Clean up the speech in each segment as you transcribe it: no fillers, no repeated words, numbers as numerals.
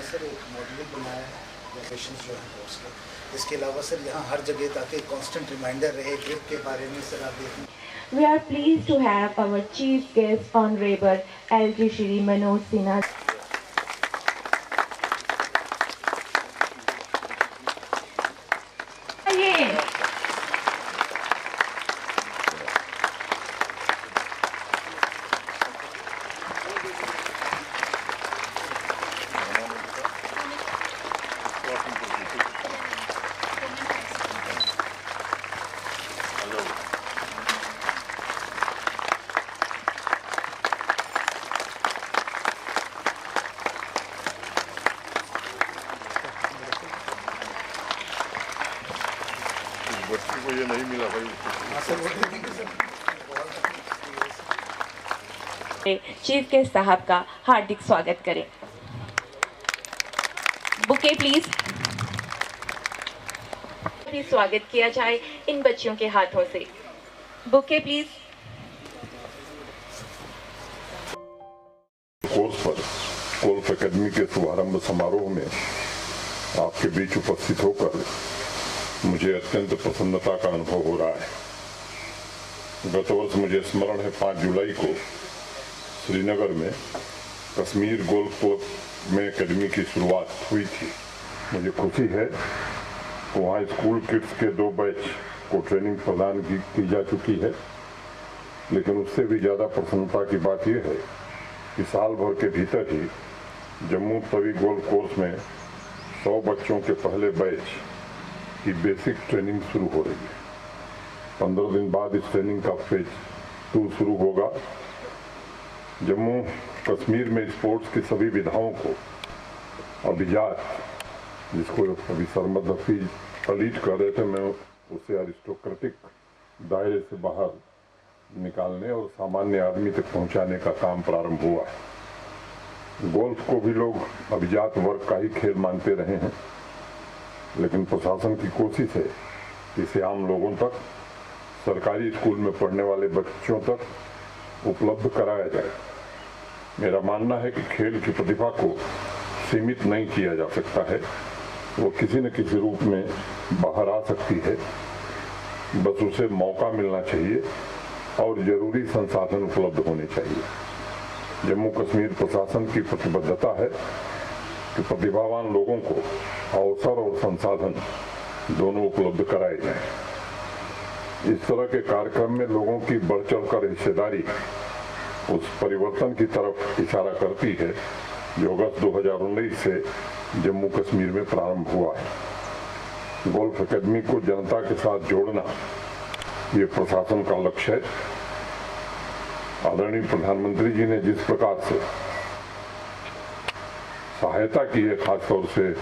Sir एक module बनाया है लोकेशंस जो है कोर्स के। इसके अलावा सर यहाँ हर जगह ताकि कांस्टेंट रिमाइंडर रहे ट्रिप के बारे में सर आप देखें। We are pleased to have our chief guest, Honorable LG Shri Manoj Sinha. बच्ची को ये नहीं मिला भाई। चीफ गेस्ट साहब का हार्दिक स्वागत करें। बुके प्लीज स्वागत किया जाए इन बच्चियों के हाथों से। Bouquet please. कोर्स पर गोल्फ एकेडमी के शुभारंभ समारोह में आपके बीच उपस्थित होकर मुझे अत्यंत प्रसन्नता का अनुभव हो रहा है। गत वर्ष मुझे स्मरण है 5 जुलाई को श्रीनगर में कश्मीर गोल्फ कोर्स में एकेडमी की शुरुआत हुई थी। मुझे खुशी है कि वहाँ स्कूल किड्स के 2 बैच को ट्रेनिंग प्रदान की जा चुकी है, लेकिन उससे भी ज़्यादा प्रसन्नता की बात यह है कि साल भर के भीतर ही जम्मू तवी गोल्फ कोर्स में 100 बच्चों के पहले बैच की बेसिक ट्रेनिंग शुरू हो रही है। 15 दिन बाद इस ट्रेनिंग का फेज 2 शुरू होगा। जम्मू कश्मीर में स्पोर्ट्स की सभी विधाओं को अभिजात, जिसको अभी सरमद हफीज पलीट कर रहे थे, मैं उसे अरिस्टोक्रेटिक दायरे से बाहर निकालने और सामान्य आदमी तक पहुंचाने का काम प्रारंभ हुआ है। गोल्फ को भी लोग अभिजात वर्ग का ही खेल मानते रहे हैं, लेकिन प्रशासन की कोशिश है कि इसे आम लोगों तक, सरकारी स्कूल में पढ़ने वाले बच्चों तक उपलब्ध कराया जाए। मेरा मानना है कि खेल की प्रतिभा को सीमित नहीं किया जा सकता है, वो किसी न किसी रूप में बाहर आ सकती है, बस उसे मौका मिलना चाहिए और जरूरी संसाधन उपलब्ध होने चाहिए। जम्मू कश्मीर प्रशासन की प्रतिबद्धता है कि प्रतिभावान लोगों को अवसर और संसाधन दोनों उपलब्ध कराए जाएं। इस तरह के कार्यक्रम में लोगों की बढ़ चढ़कर हिस्सेदारी उस परिवर्तन की तरफ इशारा करती है जो अगस्त 2019 से जम्मू कश्मीर में प्रारंभ हुआ है। गोल्फ एकेडमी को जनता के साथ जोड़ना ये प्रशासन का लक्ष्य है। आदरणीय प्रधानमंत्री जी ने जिस प्रकार से सहायता की है, खासतौर से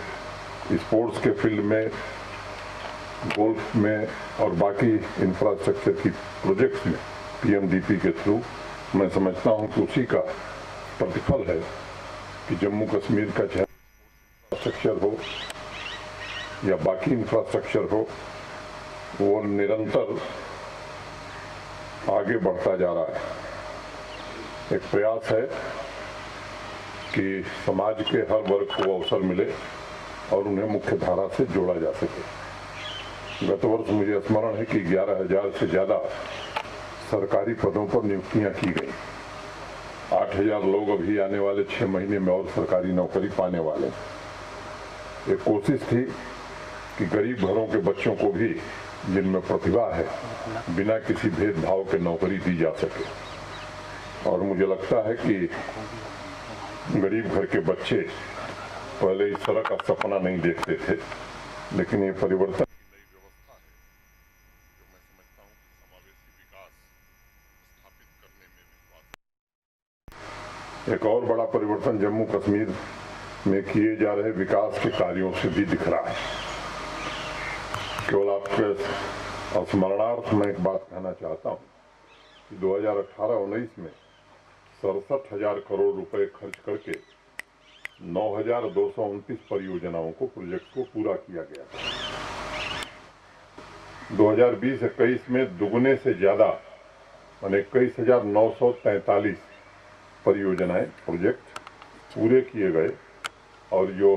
स्पोर्ट्स के फील्ड में, गोल्फ में और बाकी इंफ्रास्ट्रक्चर की प्रोजेक्ट्स में पीएमडीपी के थ्रू, मैं समझता हूं कि उसी का प्रतिफल है कि जम्मू कश्मीर का चाहे इंफ्रास्ट्रक्चर हो या बाकी इंफ्रास्ट्रक्चर हो, वो निरंतर आगे बढ़ता जा रहा है। एक प्रयास है कि समाज के हर वर्ग को अवसर मिले और उन्हें मुख्य धारा से जोड़ा जा सके। गत वर्ष मुझे स्मरण है कि 11,000 से ज़्यादा सरकारी पदों पर नियुक्तियां की गई। 8,000 लोग अभी आने वाले 6 महीने में और सरकारी नौकरी पाने वाले। एक कोशिश थी कि गरीब घरों के बच्चों को भी, जिनमें प्रतिभा है, बिना किसी भेदभाव के नौकरी दी जा सके। और मुझे लगता है कि गरीब घर के बच्चे पहले इस तरह का सपना नहीं देखते थे, लेकिन ये परिवर्तन की नई व्यवस्था है जो मैं समझता हूँ कि समावेशी विकास स्थापित करने में विश्वास। एक और बड़ा परिवर्तन जम्मू कश्मीर में किए जा रहे विकास के कार्यों से भी दिख रहा है। केवल आपके स्मरणार्थ में एक बात कहना चाहता हूँ कि 2018-19 में 67,000 करोड़ रुपए खर्च करके 9,229 परियोजनाओं को, प्रोजेक्ट को पूरा किया गया। 2020-21 में दुगने से ज्यादा, माने 21,943 परियोजनाएं, प्रोजेक्ट पूरे किए गए और जो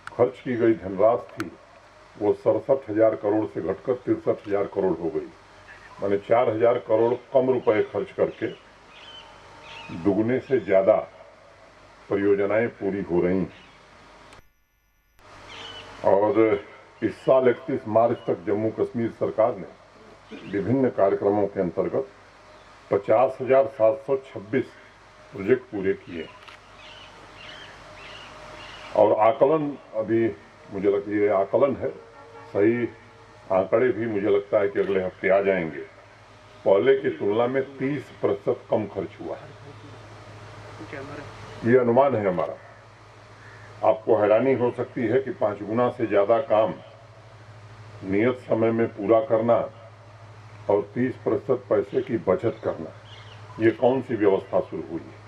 खर्च की गई धनराशि थी वो 67,000 करोड़ से घटकर 63,000 करोड़ हो गई। माने 4,000 करोड़ कम रुपए खर्च करके दुगने से ज्यादा परियोजनाएं पूरी हो रही हैं। और इस साल 31 मार्च तक जम्मू कश्मीर सरकार ने विभिन्न कार्यक्रमों के अंतर्गत 50,726 प्रोजेक्ट पूरे किए और आकलन अभी मुझे लगता है ये आकलन है, सही आंकड़े भी मुझे लगता है कि अगले हफ्ते आ जाएंगे। पहले की तुलना में 30% कम खर्च हुआ है, ये अनुमान है हमारा। आपको हैरानी हो सकती है कि 5 गुना से ज्यादा काम नियत समय में पूरा करना और 30% पैसे की बचत करना, ये कौन सी व्यवस्था शुरू हुई है?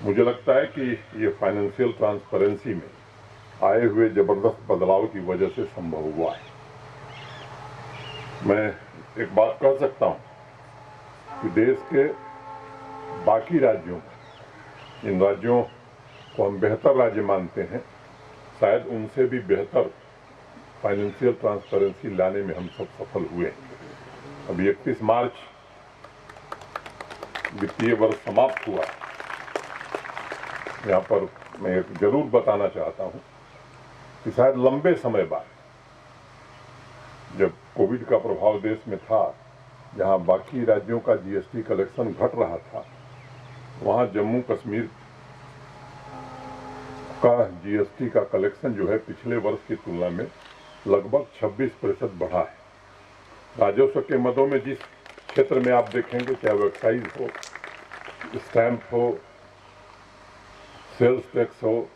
मुझे लगता है कि ये फाइनेंशियल ट्रांसपेरेंसी में आए हुए जबरदस्त बदलाव की वजह से संभव हुआ है। मैं एक बात कह सकता हूं कि देश के बाकी राज्यों, इन राज्यों को हम बेहतर राज्य मानते हैं, शायद उनसे भी बेहतर फाइनेंशियल ट्रांसपेरेंसी लाने में हम सब सफल हुए हैं। अभी 31 मार्च वित्तीय वर्ष समाप्त हुआ। यहाँ पर मैं जरूर बताना चाहता हूँ कि शायद लंबे समय बाद, जब कोविड का प्रभाव देश में था, जहाँ बाकी राज्यों का जीएसटी कलेक्शन घट रहा था, वहाँ जम्मू कश्मीर का जीएसटी का कलेक्शन जो है पिछले वर्ष की तुलना में लगभग 26% बढ़ा है। राजस्व के मदों में जिस क्षेत्र में आप देखेंगे, चाहे वो एक्साइज हो, स्टैंप हो, सेल्स टैक्स हो,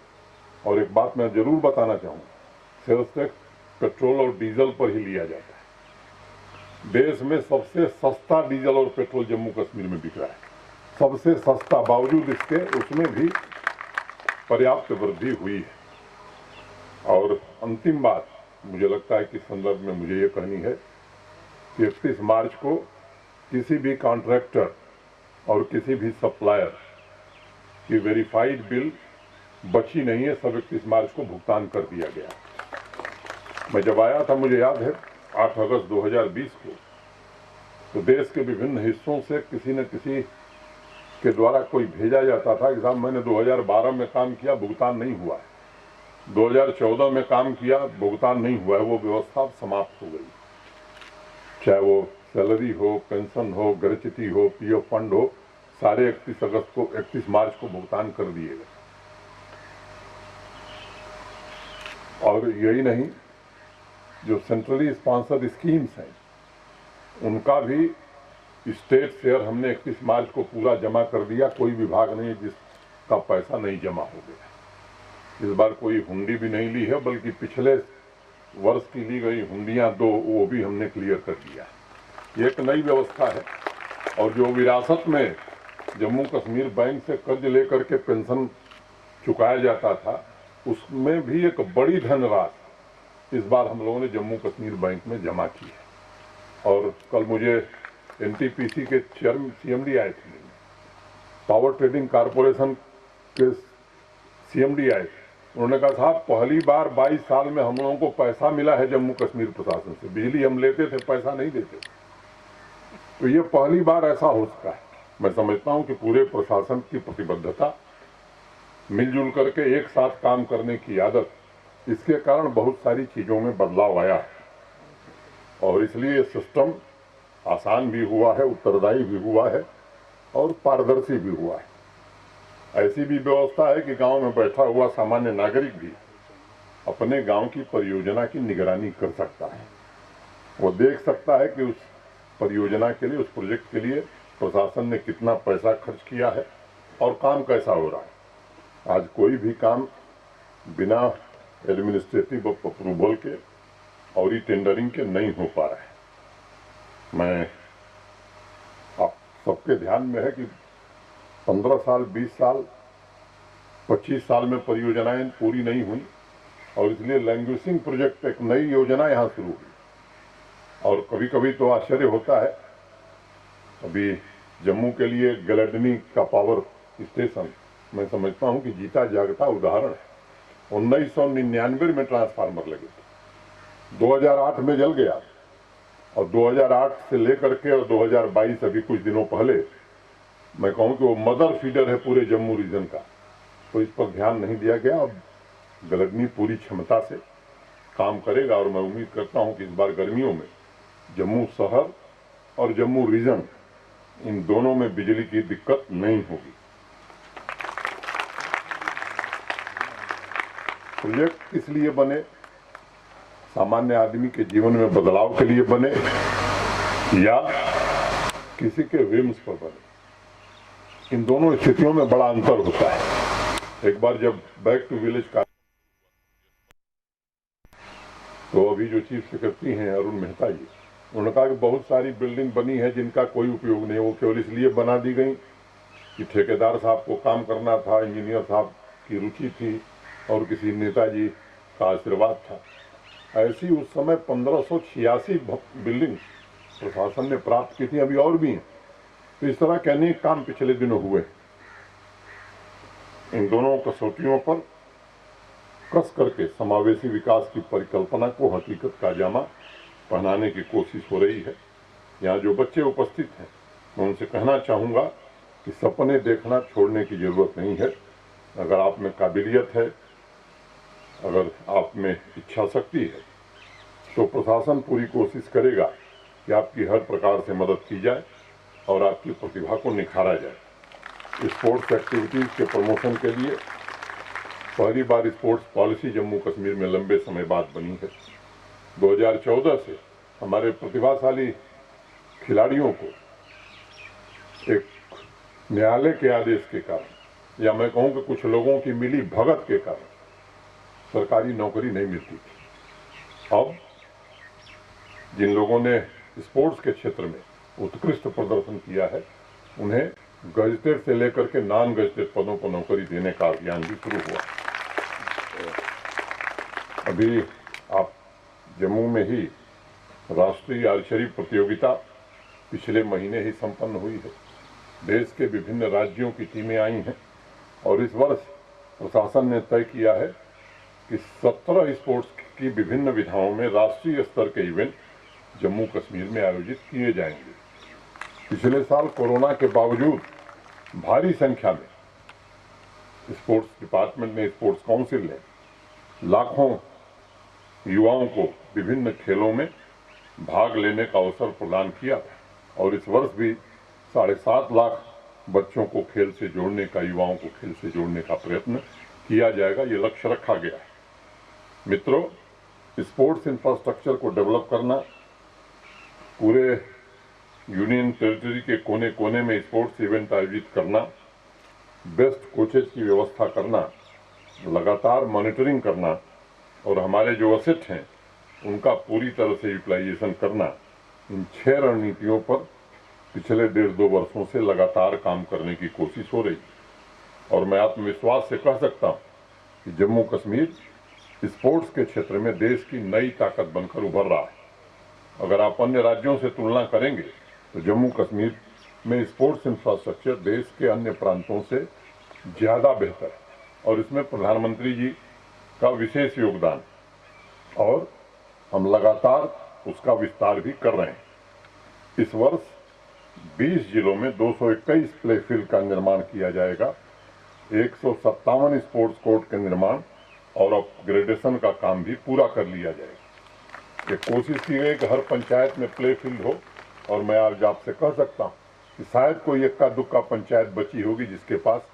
और एक बात मैं जरूर बताना चाहूँगा, सेल्स टैक्स पेट्रोल और डीजल पर ही लिया जाता है। देश में सबसे सस्ता डीजल और पेट्रोल जम्मू कश्मीर में बिक रहा है, सबसे सस्ता। बावजूद इसके उसमें भी पर्याप्त वृद्धि हुई है। और अंतिम बात मुझे लगता है कि संदर्भ में मुझे ये कहनी है कि 31 मार्च को किसी भी कॉन्ट्रैक्टर और किसी भी सप्लायर की वेरीफाइड बिल बची नहीं है, सब 31 मार्च को भुगतान कर दिया गया। मैं जब आया था, मुझे याद है 8 अगस्त 2020 को, तो देश के विभिन्न हिस्सों से किसी न किसी के द्वारा कोई भेजा जाता था कि साहब मैंने 2012 में काम किया, भुगतान नहीं हुआ है, 2014 में काम किया, भुगतान नहीं हुआ है। वो व्यवस्था समाप्त हो गई। चाहे वो सैलरी हो, पेंशन हो, ग्रेच्युटी हो, पीएफ फंड हो, सारे 31 मार्च को भुगतान कर दिए गए। और यही नहीं, जो सेंट्रली स्पॉन्सर्ड स्कीम्स हैं उनका भी स्टेट शेयर हमने 31 मार्च को पूरा जमा कर दिया। कोई विभाग नहीं जिसका पैसा नहीं जमा हो गया। इस बार कोई हुंडी भी नहीं ली है, बल्कि पिछले वर्ष की ली गई हुंडियां 2 वो भी हमने क्लियर कर दिया। ये एक नई व्यवस्था है। और जो विरासत में जम्मू कश्मीर बैंक से कर्ज लेकर के पेंशन चुकाया जाता था, उसमें भी एक बड़ी धनराशि इस बार हम लोगों ने जम्मू कश्मीर बैंक में जमा की है। और कल मुझे एनटीपीसी के चेयरमैन सीएमडी आए थे, पावर ट्रेडिंग कारपोरेशन के सीएमडी आए थे। उन्होंने कहा साहब पहली बार 22 साल में हम लोगों को पैसा मिला है जम्मू कश्मीर प्रशासन से। बिजली हम लेते थे, पैसा नहीं देते, तो ये पहली बार ऐसा हो सका है। मैं समझता हूं कि पूरे प्रशासन की प्रतिबद्धता, मिलजुल करके एक साथ काम करने की आदत, इसके कारण बहुत सारी चीजों में बदलाव आया है। और इसलिए ये सिस्टम आसान भी हुआ है, उत्तरदायी भी हुआ है और पारदर्शी भी हुआ है। ऐसी भी व्यवस्था है कि गांव में बैठा हुआ सामान्य नागरिक भी अपने गांव की परियोजना की निगरानी कर सकता है। वो देख सकता है कि उस परियोजना के लिए, उस प्रोजेक्ट के लिए प्रशासन ने कितना पैसा खर्च किया है और काम कैसा हो रहा है। आज कोई भी काम बिना एडमिनिस्ट्रेटिव अप्रूवल के और ही टेंडरिंग के नहीं हो पा रहा है। मैं आप सबके ध्यान में है कि 15 साल, 20 साल, 25 साल में परियोजनाएं पूरी नहीं हुई और इसलिए लैंग्वेजिंग प्रोजेक्ट, एक नई योजना यहाँ शुरू हुई। और कभी कभी तो आश्चर्य होता है, अभी जम्मू के लिए गलडनी का पावर स्टेशन मैं समझता हूँ कि जीता जागता उदाहरण है। 1999 में ट्रांसफार्मर लगे थे, 2008 में जल गया और 2008 से लेकर के और 2022 अभी कुछ दिनों पहले मैं कहूं कि वो मदर फीडर है पूरे जम्मू रीजन का, तो इस पर ध्यान नहीं दिया गया। अब गलगनी पूरी क्षमता से काम करेगा और मैं उम्मीद करता हूं कि इस बार गर्मियों में जम्मू शहर और जम्मू रीजन इन दोनों में बिजली की दिक्कत नहीं होगी। प्रोजेक्ट इसलिए बने, सामान्य आदमी के जीवन में बदलाव के लिए बने या किसी के विम्स पर बने, इन दोनों स्थितियों में बड़ा अंतर होता है। एक बार जब बैक टू विलेज का तो अभी जो चीफ सेक्रेटरी हैं अरुण मेहता जी, उन्होंने कहा कि बहुत सारी बिल्डिंग बनी है जिनका कोई उपयोग नहीं, वो केवल इसलिए बना दी गई कि ठेकेदार साहब को काम करना था, इंजीनियर साहब की रुचि थी और किसी नेताजी का आशीर्वाद था। ऐसी उस समय 1586 बिल्डिंग प्रशासन ने प्राप्त की थी, अभी और भी हैं। तो इस तरह के अनेक काम पिछले दिनों हुए। इन दोनों कसौटियों पर कस करके समावेशी विकास की परिकल्पना को हकीकत का जामा पहनाने की कोशिश हो रही है। यहाँ जो बच्चे उपस्थित हैं मैं उनसे कहना चाहूँगा कि सपने देखना छोड़ने की जरूरत नहीं है। अगर आप में काबिलियत है, अगर आप में इच्छा शक्ति है, तो प्रशासन पूरी कोशिश करेगा कि आपकी हर प्रकार से मदद की जाए और आपकी प्रतिभा को निखारा जाए। स्पोर्ट्स एक्टिविटीज़ के प्रमोशन के लिए पहली बार स्पोर्ट्स पॉलिसी जम्मू कश्मीर में लंबे समय बाद बनी है। 2014 से हमारे प्रतिभाशाली खिलाड़ियों को एक न्यायालय के आदेश के कारण या मैं कहूँ कि कुछ लोगों की मिली भगत के कारण सरकारी नौकरी नहीं मिलती थी। अब जिन लोगों ने स्पोर्ट्स के क्षेत्र में उत्कृष्ट प्रदर्शन किया है उन्हें गजटेड से लेकर के नॉन गजटेड पदों पर नौकरी देने का अभियान भी शुरू हुआ। अभी आप जम्मू में ही राष्ट्रीय आर्चरी प्रतियोगिता पिछले महीने ही संपन्न हुई है। देश के विभिन्न राज्यों की टीमें आई हैं और इस वर्ष प्रशासन ने तय किया है कि 17 स्पोर्ट्स की विभिन्न विधाओं में राष्ट्रीय स्तर के इवेंट जम्मू कश्मीर में आयोजित किए जाएंगे। पिछले साल कोरोना के बावजूद भारी संख्या में स्पोर्ट्स डिपार्टमेंट ने, स्पोर्ट्स काउंसिल ने लाखों युवाओं को विभिन्न खेलों में भाग लेने का अवसर प्रदान किया था और इस वर्ष भी 7.5 लाख बच्चों को खेल से जोड़ने का, युवाओं को खेल से जोड़ने का प्रयत्न किया जाएगा। ये लक्ष्य रखा गया है। मित्रों, स्पोर्ट्स इंफ्रास्ट्रक्चर को डेवलप करना, पूरे यूनियन टेरिटरी के कोने कोने में स्पोर्ट्स इवेंट आयोजित करना, बेस्ट कोचेज की व्यवस्था करना, लगातार मॉनिटरिंग करना और हमारे जो असेट हैं उनका पूरी तरह से यूटिलाइजेशन करना, इन 6 रणनीतियों पर पिछले 1.5-2 वर्षों से लगातार काम करने की कोशिश हो रही है और मैं आत्मविश्वास से कह सकता हूँ कि जम्मू कश्मीर स्पोर्ट्स के क्षेत्र में देश की नई ताकत बनकर उभर रहा है। अगर आप अन्य राज्यों से तुलना करेंगे तो जम्मू कश्मीर में स्पोर्ट्स इंफ्रास्ट्रक्चर देश के अन्य प्रांतों से ज़्यादा बेहतर है और इसमें प्रधानमंत्री जी का विशेष योगदान और हम लगातार उसका विस्तार भी कर रहे हैं। इस वर्ष 20 जिलों में 221 प्ले फील्ड का निर्माण किया जाएगा, 157 स्पोर्ट्स कोर्ट के निर्माण और अपग्रेडेशन का काम भी पूरा कर लिया जाएगा। ये कोशिश की गई कि हर पंचायत में प्ले फील्ड हो और मैं आज आपसे कह सकता हूँ कि शायद कोई इक्का दुक्का पंचायत बची होगी जिसके पास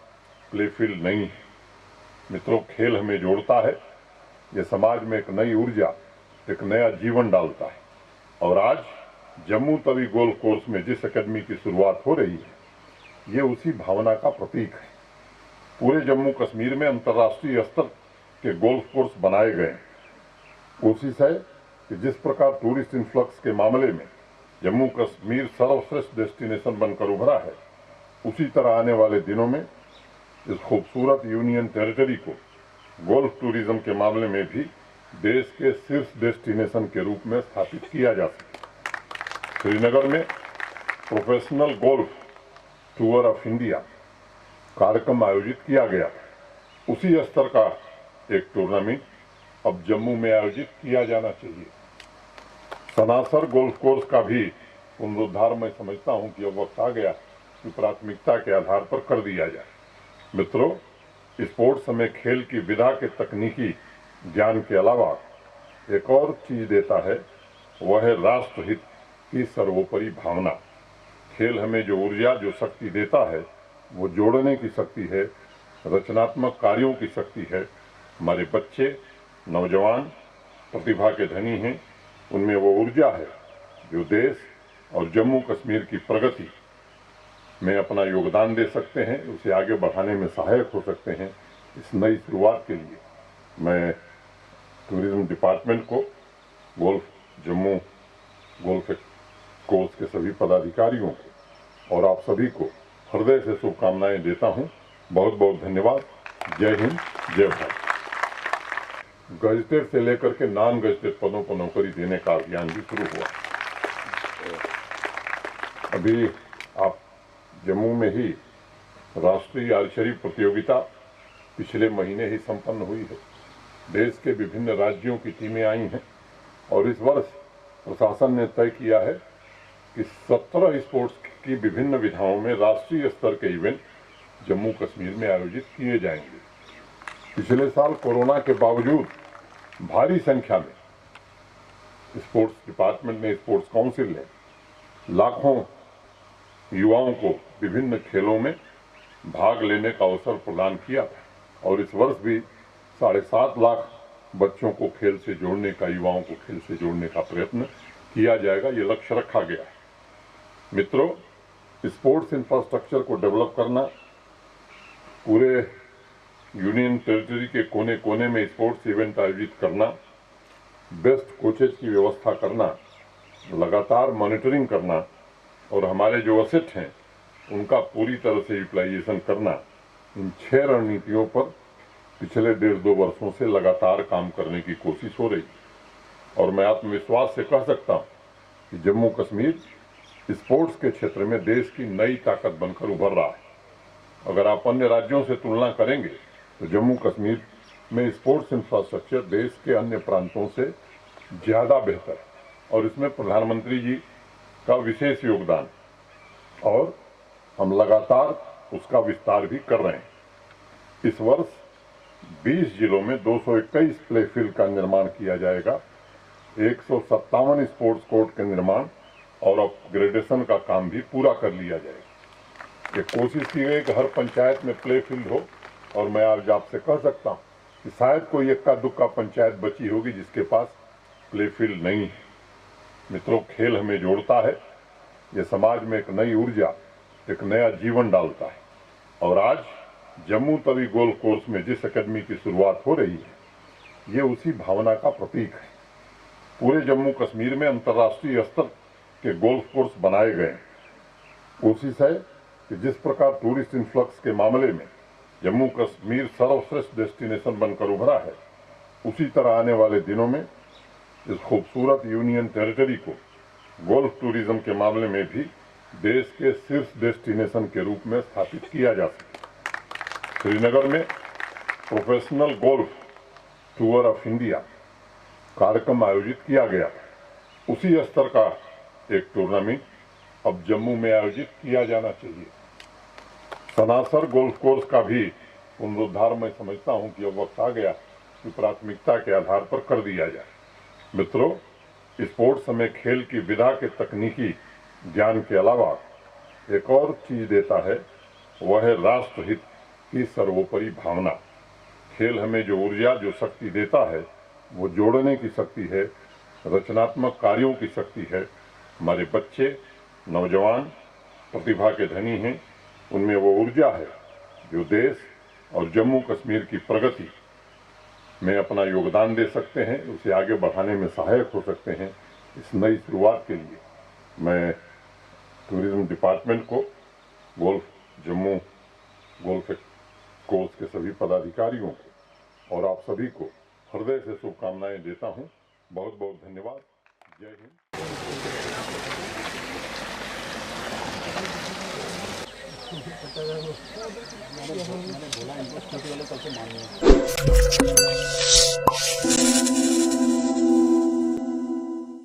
प्ले फील्ड नहीं है। मित्रों, खेल हमें जोड़ता है, ये समाज में एक नई ऊर्जा, एक नया जीवन डालता है और आज जम्मू तवी गोल्फ कोर्स में जिस अकेडमी की शुरुआत हो रही है ये उसी भावना का प्रतीक है। पूरे जम्मू कश्मीर में अंतर्राष्ट्रीय स्तर के गोल्फ कोर्स बनाए गए हैं। कोशिश है कि जिस प्रकार टूरिस्ट इन्फ्लक्स के मामले में जम्मू कश्मीर सर्वश्रेष्ठ डेस्टिनेशन बनकर उभरा है, उसी तरह आने वाले दिनों में इस खूबसूरत यूनियन टेरिटरी को गोल्फ टूरिज्म के मामले में भी देश के शीर्ष डेस्टिनेशन के रूप में स्थापित किया जा सके। श्रीनगर में professional golf tour of India कार्यक्रम आयोजित किया गया। उसी स्तर का एक टूर्नामेंट अब जम्मू में आयोजित किया जाना चाहिए। सनासर गोल्फ कोर्स का भी पुनरुद्धार मैं समझता हूं कि अब वक्त आ गया कि प्राथमिकता के आधार पर कर दिया जाए। मित्रों, स्पोर्ट्स हमें खेल की विधा के तकनीकी ज्ञान के अलावा एक और चीज देता है, वह है राष्ट्रहित की सर्वोपरि भावना। खेल हमें जो ऊर्जा, जो शक्ति देता है, वो जोड़ने की शक्ति है, रचनात्मक कार्यों की शक्ति है। हमारे बच्चे, नौजवान प्रतिभा के धनी हैं, उनमें वो ऊर्जा है जो देश और जम्मू कश्मीर की प्रगति में अपना योगदान दे सकते हैं, उसे आगे बढ़ाने में सहायक हो सकते हैं। इस नई शुरुआत के लिए मैं टूरिज्म डिपार्टमेंट को, गोल्फ जम्मू गोल्फ कोर्स के सभी पदाधिकारियों को और आप सभी को हृदय से शुभकामनाएं देता हूं। बहुत बहुत धन्यवाद। जय हिंद, जय भारत। गजटेड से लेकर के नॉन गजटेड पदों पर नौकरी देने का अभियान भी शुरू हुआ। अभी आप जम्मू में ही राष्ट्रीय आर्चरी प्रतियोगिता पिछले महीने ही संपन्न हुई है। देश के विभिन्न राज्यों की टीमें आई हैं और इस वर्ष प्रशासन ने तय किया है कि 17 स्पोर्ट्स की विभिन्न विधाओं में राष्ट्रीय स्तर के इवेंट जम्मू कश्मीर में आयोजित किए जाएंगे। पिछले साल कोरोना के बावजूद भारी संख्या में स्पोर्ट्स डिपार्टमेंट ने, स्पोर्ट्स काउंसिल ने लाखों युवाओं को विभिन्न खेलों में भाग लेने का अवसर प्रदान किया था और इस वर्ष भी 7.5 लाख बच्चों को खेल से जोड़ने का, युवाओं को खेल से जोड़ने का प्रयत्न किया जाएगा। ये लक्ष्य रखा गया है। मित्रों, स्पोर्ट्स इंफ्रास्ट्रक्चर को डेवलप करना, पूरे यूनियन टेरिटरी के कोने कोने में स्पोर्ट्स इवेंट आयोजित करना, बेस्ट कोचेज की व्यवस्था करना, लगातार मॉनिटरिंग करना और हमारे जो असेट हैं उनका पूरी तरह से यूटिलाइजेशन करना, इन 6 रणनीतियों पर पिछले 1.5-2 वर्षों से लगातार काम करने की कोशिश हो रही है और मैं आत्मविश्वास से कह सकता हूँ कि जम्मू कश्मीर स्पोर्ट्स के क्षेत्र में देश की नई ताकत बनकर उभर रहा है। अगर आप अन्य राज्यों से तुलना करेंगे तो जम्मू कश्मीर में स्पोर्ट्स इंफ्रास्ट्रक्चर देश के अन्य प्रांतों से ज़्यादा बेहतर है और इसमें प्रधानमंत्री जी का विशेष योगदान और हम लगातार उसका विस्तार भी कर रहे हैं। इस वर्ष 20 जिलों में 221 प्ले फील्ड का निर्माण किया जाएगा, 157 स्पोर्ट्स कोर्ट के निर्माण और अपग्रेडेशन का काम भी पूरा कर लिया जाएगा। ये कोशिश की गई कि हर पंचायत में प्ले फील्ड हो और मैं आज आपसे कह सकता हूँ कि शायद कोई इक्का दुक्का पंचायत बची होगी जिसके पास प्ले फील्ड नहीं है। मित्रों, खेल हमें जोड़ता है, ये समाज में एक नई ऊर्जा, एक नया जीवन डालता है और आज जम्मू तवी गोल्फ कोर्स में जिस अकेडमी की शुरुआत हो रही है, ये उसी भावना का प्रतीक है। पूरे जम्मू कश्मीर में अंतर्राष्ट्रीय स्तर के गोल्फ कोर्स बनाए गए हैं। कोशिश है कि जिस प्रकार टूरिस्ट इन्फ्लक्स के मामले में जम्मू कश्मीर सर्वश्रेष्ठ डेस्टिनेशन बनकर उभरा है, उसी तरह आने वाले दिनों में इस खूबसूरत यूनियन टेरिटरी को गोल्फ टूरिज्म के मामले में भी देश के शीर्ष डेस्टिनेशन के रूप में स्थापित किया जा सके। श्रीनगर में professional golf tour of India कार्यक्रम आयोजित किया गया। उसी स्तर का एक टूर्नामेंट अब जम्मू में आयोजित किया जाना चाहिए। सनासर गोल्फ कोर्स का भी पुनरुद्धार मैं समझता हूं कि अब वक्त आ गया कि प्राथमिकता के आधार पर कर दिया जाए। मित्रों, स्पोर्ट्स हमें खेल की विधा के तकनीकी ज्ञान के अलावा एक और चीज देता है, वह है राष्ट्रहित की सर्वोपरि भावना। खेल हमें जो ऊर्जा, जो शक्ति देता है, वो जोड़ने की शक्ति है, रचनात्मक कार्यों की शक्ति है। हमारे बच्चे, नौजवान प्रतिभा के धनी हैं, उनमें वो ऊर्जा है जो देश और जम्मू कश्मीर की प्रगति में अपना योगदान दे सकते हैं, उसे आगे बढ़ाने में सहायक हो सकते हैं। इस नई शुरुआत के लिए मैं टूरिज्म डिपार्टमेंट को, गोल्फ जम्मू गोल्फ कोर्स के सभी पदाधिकारियों को और आप सभी को हृदय से शुभकामनाएं देता हूं। बहुत बहुत धन्यवाद। जय हिंद। मैंने बोला इंटरेस्ट वाले कल से मांगे